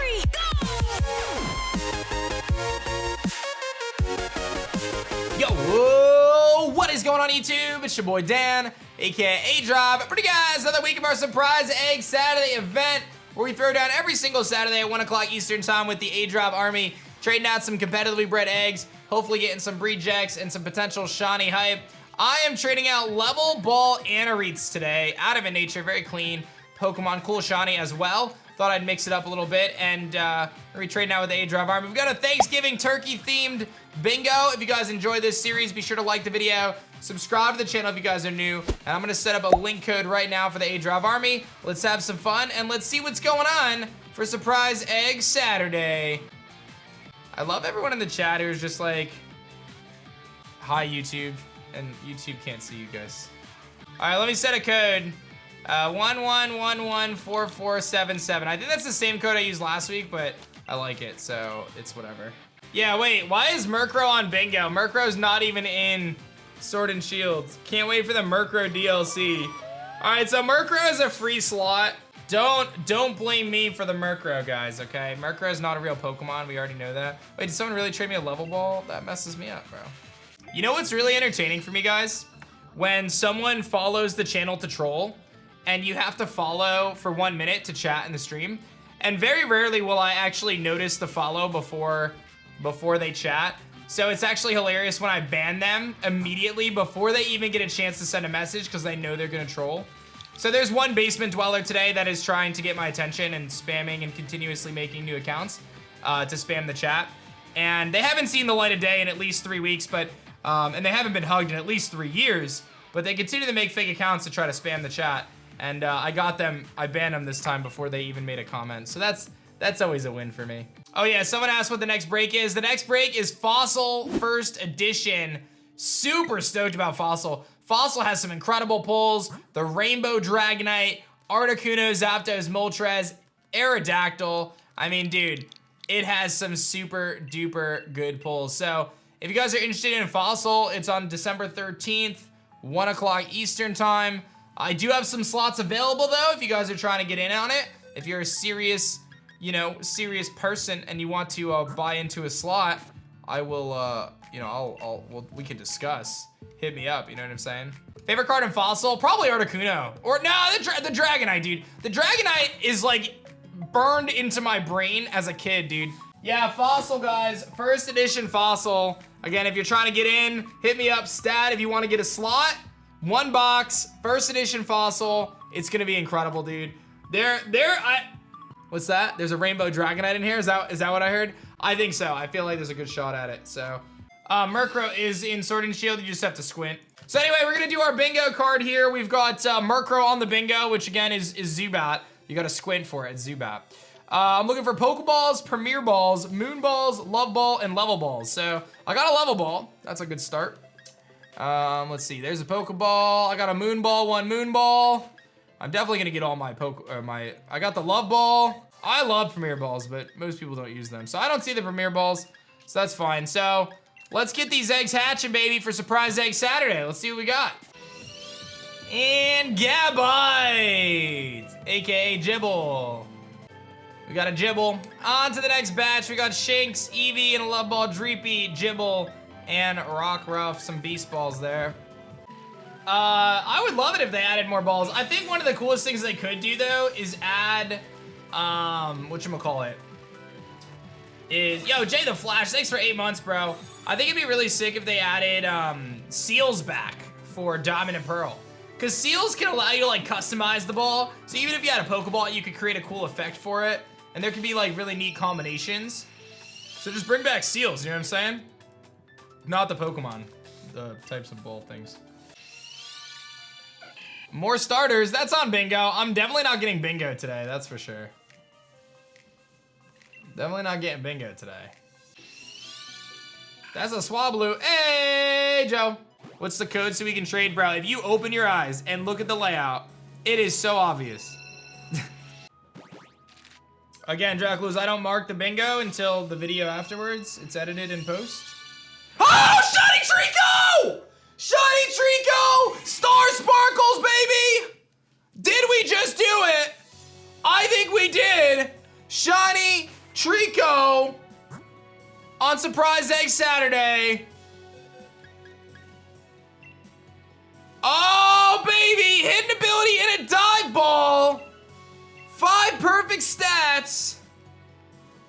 3, go! Yo, whoa, what is going on YouTube? It's your boy Dan, aka aDrive. Bring you guys another week of our Surprise Egg Saturday event, where we throw down every single Saturday at 1 o'clock Eastern time with the aDrive army, trading out some competitively bred eggs, hopefully getting some breedjects and some potential shiny hype. I am trading out level ball Anareets today, out of nature, very clean Pokemon, cool shiny as well. Thought I'd mix it up a little bit, and we're trading out with the aDrive army. We've got a Thanksgiving turkey themed bingo. If you guys enjoy this series, be sure to like the video, subscribe to the channel if you guys are new, and I'm gonna set up a link code right now for the aDrive army. Let's have some fun, and let's see what's going on for Surprise Egg Saturday. I love everyone in the chat who's just like, hi YouTube, and YouTube can't see you guys. All right, let me set a code. 11114477. I think that's the same code I used last week, but I like it, so it's whatever. Yeah, wait, why is Murkrow on bingo? Murkrow's not even in Sword and Shield. Can't wait for the Murkrow DLC. All right, so Murkrow is a free slot. Don't blame me for the Murkrow, guys, okay? Murkrow's not a real Pokemon, we already know that. Wait, did someone really trade me a level ball? That messes me up, bro. You know what's really entertaining for me, guys? When someone follows the channel to troll, and you have to follow for 1 minute to chat in the stream. And very rarely will I actually notice the follow before they chat. So it's actually hilarious when I ban them immediately before they even get a chance to send a message, because they know they're gonna troll. So there's one basement dweller today that is trying to get my attention and spamming and continuously making new accounts to spam the chat. And they haven't seen the light of day in at least 3 weeks, but and they haven't been hugged in at least 3 years, but they continue to make fake accounts to try to spam the chat. And I banned them this time before they even made a comment. So that's always a win for me. Oh yeah, someone asked what the next break is. The next break is Fossil First Edition. Super stoked about Fossil. Fossil has some incredible pulls. The Rainbow Dragonite, Articuno, Zapdos, Moltres, Aerodactyl. I mean, dude, it has some super duper good pulls. So if you guys are interested in Fossil, it's on December 13th, 1 o'clock Eastern time. I do have some slots available though, if you guys are trying to get in on it. If you're a serious, serious person and you want to buy into a slot, I will, we can discuss. Hit me up, you know what I'm saying? Favorite card in Fossil? Probably Articuno. Or no, the Dragonite, dude. The Dragonite is like burned into my brain as a kid, dude. Yeah, Fossil, guys. First edition Fossil. Again, if you're trying to get in, hit me up, stat, if you want to get a slot. 1 box, first edition Fossil. It's gonna be incredible, dude. What's that? There's a Rainbow Dragonite in here. Is that what I heard? I think so. I feel like there's a good shot at it. So, Murkrow is in Sword and Shield. You just have to squint. So anyway, we're gonna do our bingo card here. We've got Murkrow on the bingo, which again is Zubat. You gotta squint for it, Zubat. I'm looking for Pokeballs, Premier Balls, Moon Balls, Love Ball, and Level Balls. So I got a Level Ball. That's a good start. Let's see, there's a Pokeball. I got a Moon Ball, 1 Moon Ball. I'm definitely gonna get all my I got the Love Ball. I love Premier Balls, but most people don't use them. So I don't see the Premier Balls, so that's fine. So let's get these eggs hatching, baby, for Surprise Egg Saturday. Let's see what we got. And Gabite, AKA Gibble. We got a Gibble. On to the next batch. We got Shanks, Eevee, and a Love Ball, Dreepy, Gibble, and Rockruff, some beast balls there. I would love it if they added more balls. I think one of the coolest things they could do though is add, whatchamacallit, is, yo, Jay the Flash, thanks for 8 months, bro. I think it'd be really sick if they added seals back for Diamond and Pearl. Cause seals can allow you to like customize the ball. So even if you had a Pokeball, you could create a cool effect for it. And there could be like really neat combinations. So just bring back seals, you know what I'm saying? Not the Pokemon, the types of ball things. More starters, that's on bingo. I'm definitely not getting bingo today, that's for sure. Definitely not getting bingo today. That's a Swablu. Hey, Joe. What's the code so we can trade, bro? If you open your eyes and look at the layout, it is so obvious. Again, Draculus, I don't mark the bingo until the video afterwards. It's edited in post. Oh, Shiny Treecko! Shiny Treecko! Star Sparkles, baby! Did we just do it? I think we did. Shiny Treecko on Surprise Egg Saturday. Oh, baby, hidden ability and a dive ball. 5 perfect stats.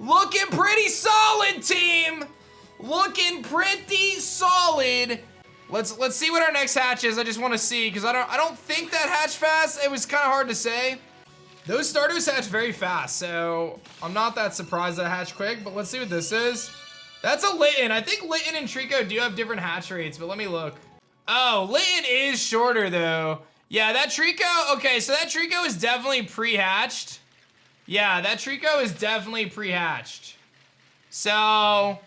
Looking pretty solid, team. Looking pretty solid. Let's see what our next hatch is. I just want to see, because I don't think that hatched fast. It was kind of hard to say. Those starters hatch very fast, so I'm not that surprised that hatched quick, but let's see what this is. That's a Litten. I think Litten and Treecko do have different hatch rates, but let me look. Oh, Litten is shorter though. Yeah, that Treecko, okay, so that Treecko is definitely pre-hatched. Yeah, that Treecko is definitely pre-hatched. So,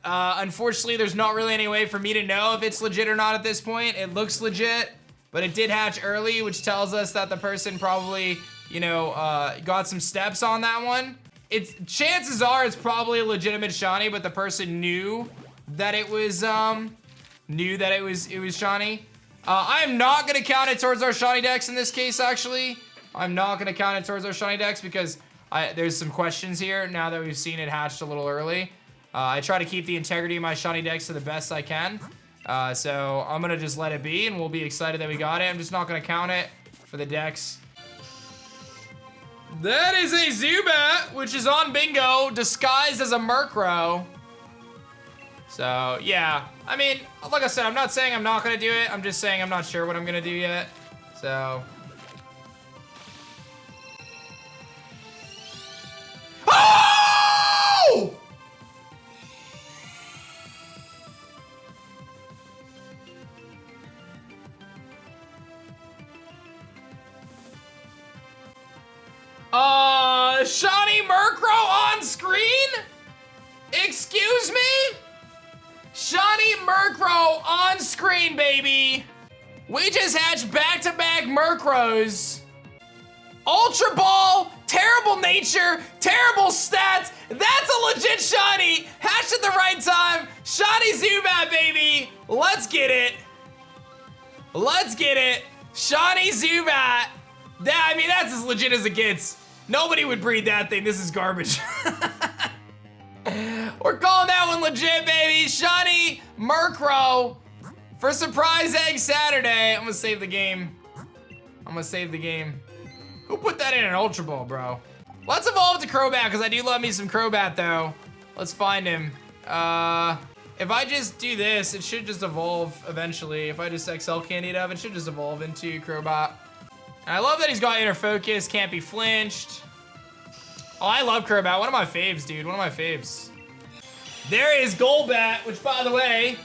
unfortunately, there's not really any way for me to know if it's legit or not at this point. It looks legit, but it did hatch early, which tells us that the person probably, you know, got some steps on that one. Chances are it's probably a legitimate shiny, but the person knew that it was, it was shiny. I am not gonna count it towards our shiny dex in this case, actually. I'm not gonna count it towards our shiny dex because there's some questions here now that we've seen it hatched a little early. I try to keep the integrity of my shiny dex to the best I can. So I'm gonna just let it be and we'll be excited that we got it. I'm just not gonna count it for the dex. That is a Zubat, which is on bingo, disguised as a Murkrow. So, yeah. I mean, like I said, I'm not saying I'm not gonna do it. I'm just saying I'm not sure what I'm gonna do yet. So. Oh! Shiny Murkrow on screen? Excuse me? Shiny Murkrow on screen, baby. We just hatched back-to-back Murkrows. Ultra Ball, terrible nature, terrible stats. That's a legit shiny. Hatched at the right time. Shiny Zubat, baby. Let's get it. Let's get it. Shiny Zubat. I mean, that's as legit as it gets. Nobody would breed that thing. This is garbage. We're calling that one legit, baby. Shiny Murkrow for Surprise Egg Saturday. I'm gonna save the game. I'm gonna save the game. Who put that in an Ultra Ball, bro? Let's evolve to Crobat, because I do love me some Crobat, though. Let's find him. If I just do this, it should just evolve eventually. If I just XL Candy it up, it should just evolve into Crobat. And I love that he's got inner focus, can't be flinched. Oh, I love Crobat. One of my faves, dude. One of my faves. There is Golbat, which, by the way,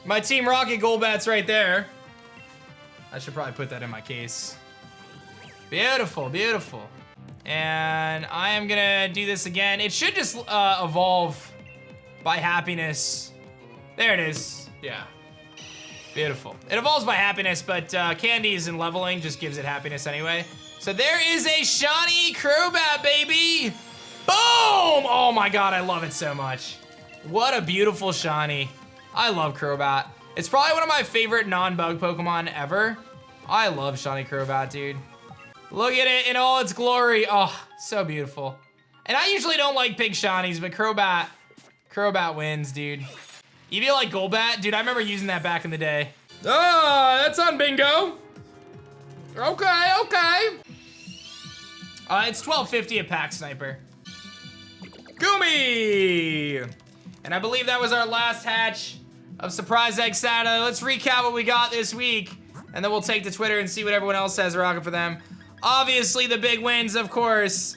my Team Rocket Golbat's right there. I should probably put that in my case. Beautiful, beautiful. And I am gonna do this again. It should just evolve by happiness. There it is. Yeah. Beautiful. It evolves by happiness, but candies and leveling just gives it happiness anyway. So there is a shiny Crobat, baby. Boom! Oh my god, I love it so much. What a beautiful shiny. I love Crobat. It's probably one of my favorite non-bug Pokemon ever. I love shiny Crobat, dude. Look at it in all its glory. Oh, so beautiful. And I usually don't like pink shinies, but Crobat wins, dude. You feel like Golbat? Dude, I remember using that back in the day. Oh, that's on bingo. Okay, okay. It's $12.50 a pack sniper. Gumi! And I believe that was our last hatch of Surprise Egg Saturday. Let's recap what we got this week, and then we'll take to Twitter and see what everyone else has rocking for them. Obviously, the big wins, of course.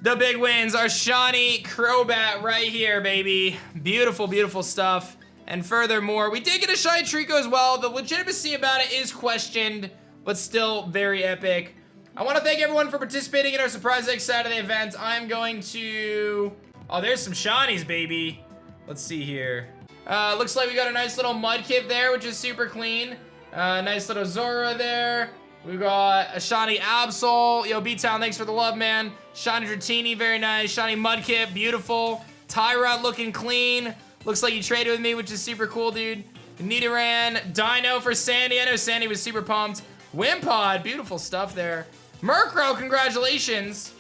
The big wins are shiny Crobat right here, baby. Beautiful, beautiful stuff. And furthermore, we did get a shiny Treecko as well. The legitimacy about it is questioned, but still very epic. I want to thank everyone for participating in our Surprise Egg Saturday event. I'm going to... Oh, there's some shinies, baby. Let's see here. Looks like we got a nice little Mudkip there, which is super clean. Nice little Zora there. We got a shiny Absol. Yo, B-Town, thanks for the love, man. Shiny Dratini, very nice. Shiny Mudkip, beautiful. Tyrant looking clean. Looks like you traded with me, which is super cool, dude. Nidoran, Dino for Sandy. I know Sandy was super pumped. Wimpod, beautiful stuff there. Murkrow, congratulations.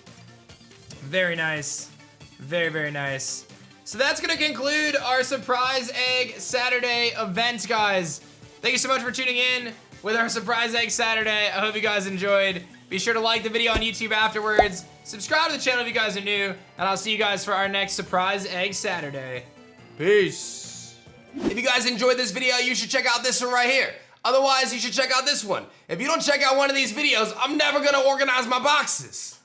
Very nice. Very, very nice. So that's gonna conclude our Surprise Egg Saturday event, guys. Thank you so much for tuning in with our Surprise Egg Saturday. I hope you guys enjoyed. Be sure to like the video on YouTube afterwards. Subscribe to the channel if you guys are new, and I'll see you guys for our next Surprise Egg Saturday. Peace. If you guys enjoyed this video, you should check out this one right here. Otherwise, you should check out this one. If you don't check out one of these videos, I'm never gonna organize my boxes.